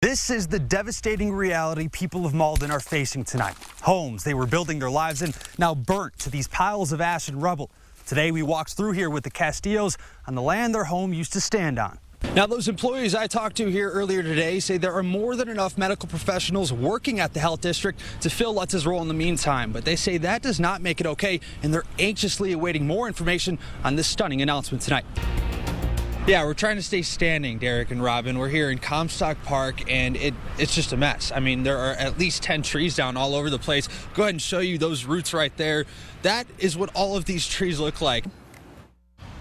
This is the devastating reality people of Malden are facing tonight. Homes they were building their lives in now burnt to these piles of ash and rubble. Today we walked through here with the Castillos on the land their home used to stand on. Now, those employees I talked to here earlier today say there are more than enough medical professionals working at the health district to fill Lutz's role in the meantime, but they say that does not make it okay, and they're anxiously awaiting more information on this stunning announcement tonight. Yeah, we're trying to stay standing, Derek and Robin. We're here in Comstock Park, and it's just a mess. I mean, there are at least 10 trees down all over the place. Go ahead and show you those roots right there. That is what all of these trees look like.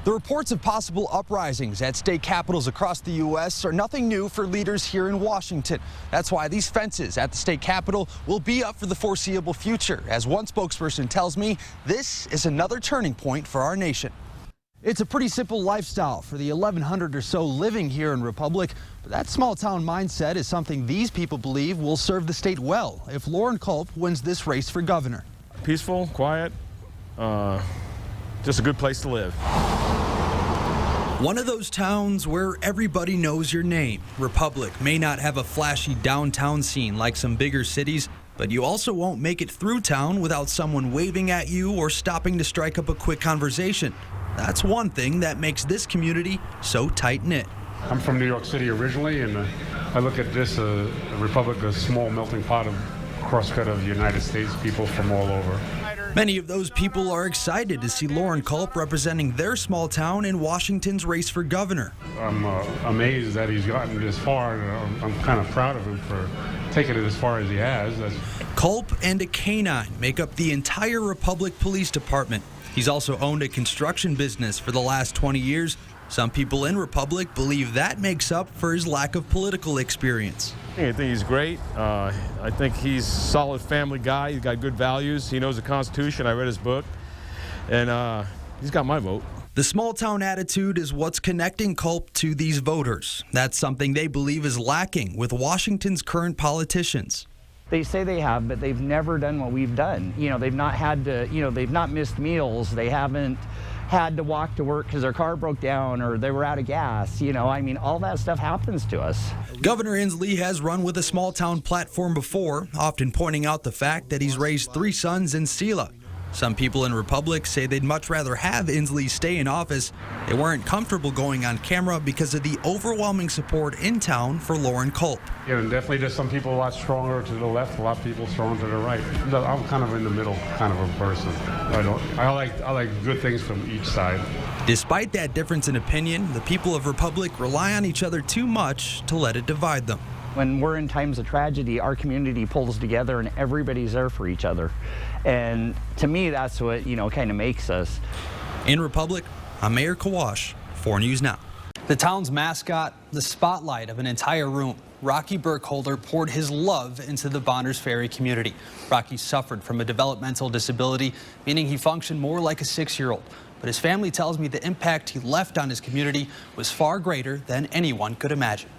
The reports of possible uprisings at state capitals across the U.S. are nothing new for leaders here in Washington. That's why these fences at the state capitol will be up for the foreseeable future. As one spokesperson tells me, this is another turning point for our nation. It's a pretty simple lifestyle for the 1,100 or so living here in Republic, but that small town mindset is something these people believe will serve the state well if Lauren Culp wins this race for governor. Peaceful, quiet, just a good place to live. One of those towns where everybody knows your name. Republic may not have a flashy downtown scene like some bigger cities, but you also won't make it through town without someone waving at you or stopping to strike up a quick conversation. That's one thing that makes this community so tight-knit. I'm from New York City originally, and I look at this Republic, a small melting pot of crosscut of the United States, people from all over. Many of those people are excited to see Lauren Culp representing their small town in Washington's race for governor. I'm amazed that he's gotten this far, and I'm kind of proud of him for taking it as far as he has. Culp and a canine make up the entire Republic Police Department. He's also owned a construction business for the last 20 years. Some people in Republic believe that makes up for his lack of political experience. I think he's great. I think he's a solid family guy. He's got good values. He knows the Constitution. I read his book, and he's got my vote. The small town attitude is what's connecting Culp to these voters. That's something they believe is lacking with Washington's current politicians. They say they have, but they've never done what we've done. You know, they've not had to, they've not missed meals. They haven't had to walk to work because their car broke down or they were out of gas. All that stuff happens to us. Governor Inslee has run with a small town platform before, often pointing out the fact that he's raised 3 sons in Sela. Some people in Republic say they'd much rather have Inslee stay in office. They weren't comfortable going on camera because of the overwhelming support in town for Lauren Culp. Yeah, and definitely there's some people a lot stronger to the left, a lot of people stronger to the right. I'm kind of in the middle kind of a person. I like good things from each side. Despite that difference in opinion, the people of Republic rely on each other too much to let it divide them. When we're in times of tragedy, our community pulls together and everybody's there for each other. And to me, that's what, kind of makes us. In Republic, I'm Maher Kawash, 4 News Now. The town's mascot, the spotlight of an entire room. Rocky Burkholder poured his love into the Bonners Ferry community. Rocky suffered from a developmental disability, meaning he functioned more like a 6-year-old. But his family tells me the impact he left on his community was far greater than anyone could imagine.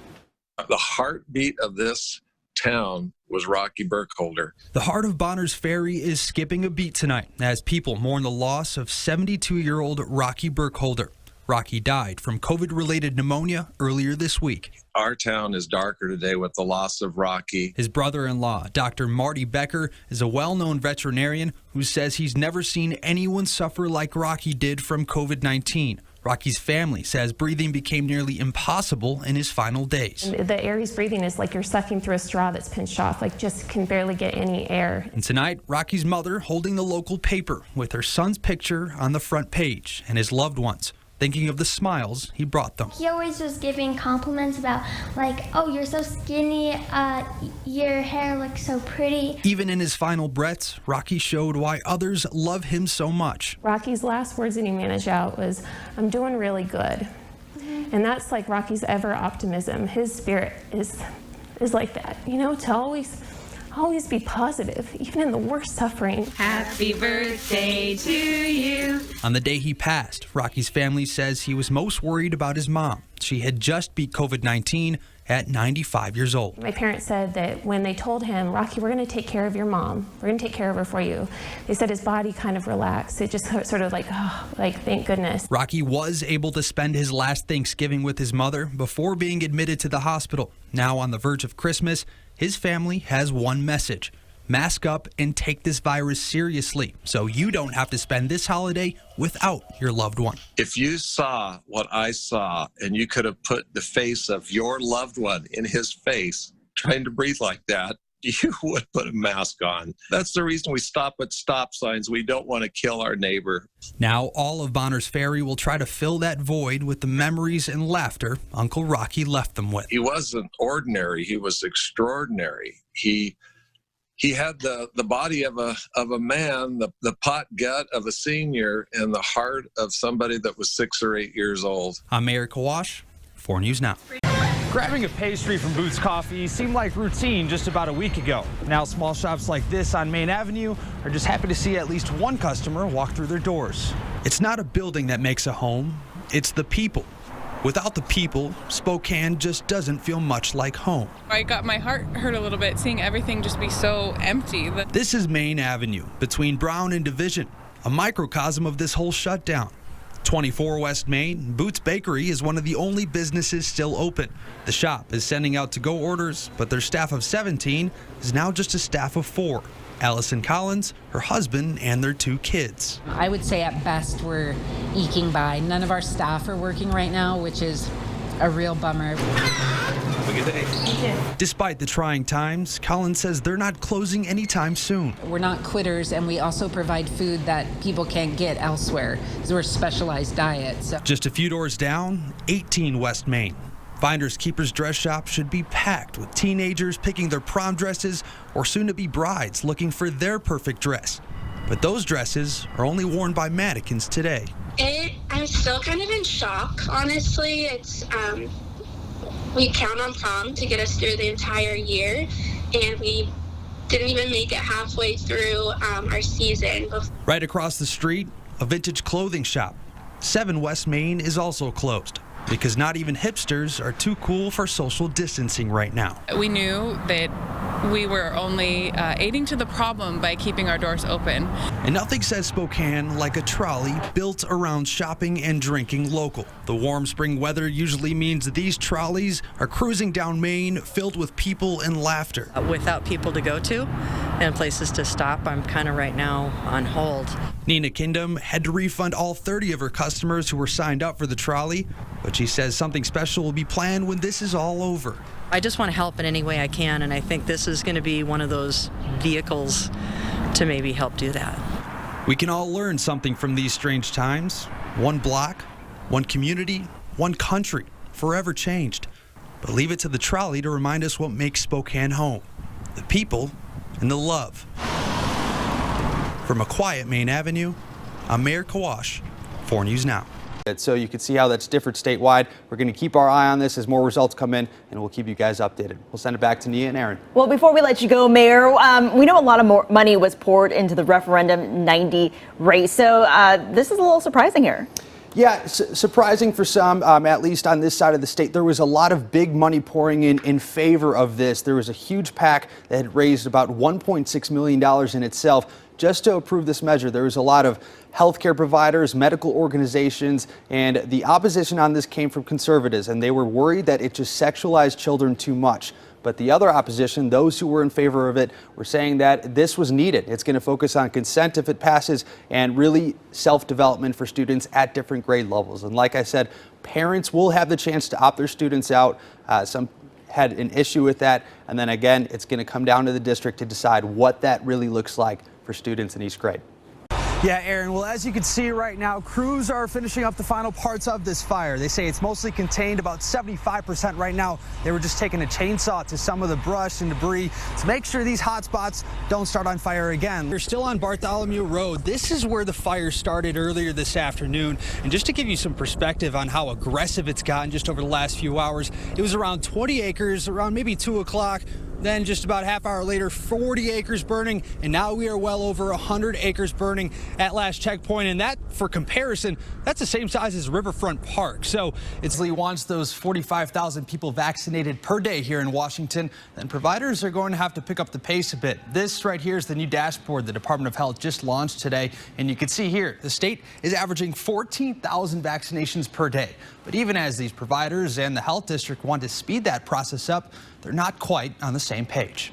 The heartbeat of this town was Rocky Burkholder. The heart of Bonners Ferry is skipping a beat tonight as people mourn the loss of 72-year-old Rocky Burkholder. Rocky died from COVID-related pneumonia earlier this week. Our town is darker today with the loss of Rocky. His brother-in-law, Dr. Marty Becker, is a well-known veterinarian who says he's never seen anyone suffer like Rocky did from COVID-19. Rocky's family says breathing became nearly impossible in his final days. And the air he's breathing is like you're sucking through a straw that's pinched off, like just can barely get any air. And tonight, Rocky's mother holding the local paper with her son's picture on the front page and his loved ones, thinking of the smiles he brought them. He always was giving compliments about oh, you're so skinny, your hair looks so pretty. Even in his final breaths, Rocky showed why others love him so much. Rocky's last words that he managed out was, "I'm doing really good." And that's like Rocky's ever optimism. His spirit is like that, to always be positive, even in the worst suffering. Happy birthday to you. On the day he passed, Rocky's family says he was most worried about his mom. She had just beat COVID-19 at 95 years old. My parents said that when they told him, Rocky, we're going to take care of your mom. We're going to take care of her for you. They said his body kind of relaxed. It just sort of like, oh, like, thank goodness. Rocky was able to spend his last Thanksgiving with his mother before being admitted to the hospital. Now on the verge of Christmas, his family has one message. Mask up and take this virus seriously so you don't have to spend this holiday without your loved one. If you saw what I saw and you could have put the face of your loved one in his face trying to breathe like that, you would put a mask on. That's the reason we stop at stop signs. We don't want to kill our neighbor. Now all of Bonner's Ferry will try to fill that void with the memories and laughter Uncle Rocky left them with. He wasn't ordinary. He was extraordinary. He had the body of a man, the pot gut of a senior, and the heart of somebody that was 6 or 8 years old. I'm Maher Kawash, 4 News Now. Grabbing a pastry from Boots Coffee seemed like routine just about a week ago. Now small shops like this on Main Avenue are just happy to see at least one customer walk through their doors. It's not a building that makes a home, it's the people. Without the people, Spokane just doesn't feel much like home. I got my heart hurt a little bit seeing everything just be so empty. This is Main Avenue between Brown and Division, a microcosm of this whole shutdown. 24 West Main, Boots Bakery is one of the only businesses still open. The shop is sending out to-go orders, but their staff of 17 is now just a staff of 4. Allison Collins, her husband, and their 2 kids. I would say at best we're eking by. None of our staff are working right now, which is a real bummer. Have a good day. Despite the trying times, Collins says they're not closing anytime soon. We're not quitters, and we also provide food that people can't get elsewhere. So we're a specialized diet. So. Just a few doors down, 18 West Main. Finders Keepers dress shop should be packed with teenagers picking their prom dresses or soon-to-be brides looking for their perfect dress. But those dresses are only worn by mannequins today. I'm still kind of in shock, honestly. It's we count on prom to get us through the entire year, and we didn't even make it halfway through our season. Right across the street, a vintage clothing shop. 7 West Main is also closed, because not even hipsters are too cool for social distancing right now. We knew that we were only aiding to the problem by keeping our doors open. And nothing says Spokane like a trolley built around shopping and drinking local. The warm spring weather usually means these trolleys are cruising down Main filled with people and laughter. Without people to go to and places to stop, I'm kind of right now on hold. Nina Kindom had to refund all 30 of her customers who were signed up for the trolley, but she says something special will be planned when this is all over. I just want to help in any way I can, and I think this is going to be one of those vehicles to maybe help do that. We can all learn something from these strange times. One block, one community, one country, forever changed. But leave it to the trolley to remind us what makes Spokane home. The people and the love. From a quiet Main Avenue, I'm Maher Kawash, 4 News Now. So you can see how that's different statewide. We're going to keep our eye on this as more results come in, and we'll keep you guys updated. We'll send it back to Nia and Aaron. Well, before we let you go, Mayor, we know a lot of more money was poured into the referendum 90 race. So this is a little surprising here. Yeah, surprising for some, at least on this side of the state. There was a lot of big money pouring in favor of this. There was a huge PAC that had raised about $1.6 million in itself just to approve this measure. There was a lot of healthcare providers, medical organizations, and the opposition on this came from conservatives, and they were worried that it just sexualized children too much. But the other opposition, those who were in favor of it, were saying that this was needed. It's going to focus on consent if it passes and really self-development for students at different grade levels. And like I said, parents will have the chance to opt their students out. Some had an issue with that. And then again, it's going to come down to the district to decide what that really looks like for students in each grade. Yeah, Aaron, well, as you can see right now, crews are finishing up the final parts of this fire. They say it's mostly contained, about 75% right now. They were just taking a chainsaw to some of the brush and debris to make sure these hot spots don't start on fire again. We're still on Bartholomew Road. This is where the fire started earlier this afternoon. And just to give you some perspective on how aggressive it's gotten just over the last few hours, it was around 20 acres, around maybe 2 o'clock. Then just about a half hour later, 40 acres burning, and now we are well over 100 acres burning at last checkpoint. And that, for comparison, that's the same size as Riverfront Park. So Lee wants those 45,000 people vaccinated per day here in Washington. Then providers are going to have to pick up the pace a bit. This right here is the new dashboard the Department of Health just launched today. And you can see here, the state is averaging 14,000 vaccinations per day. But even as these providers and the health district want to speed that process up, they're not quite on the same page.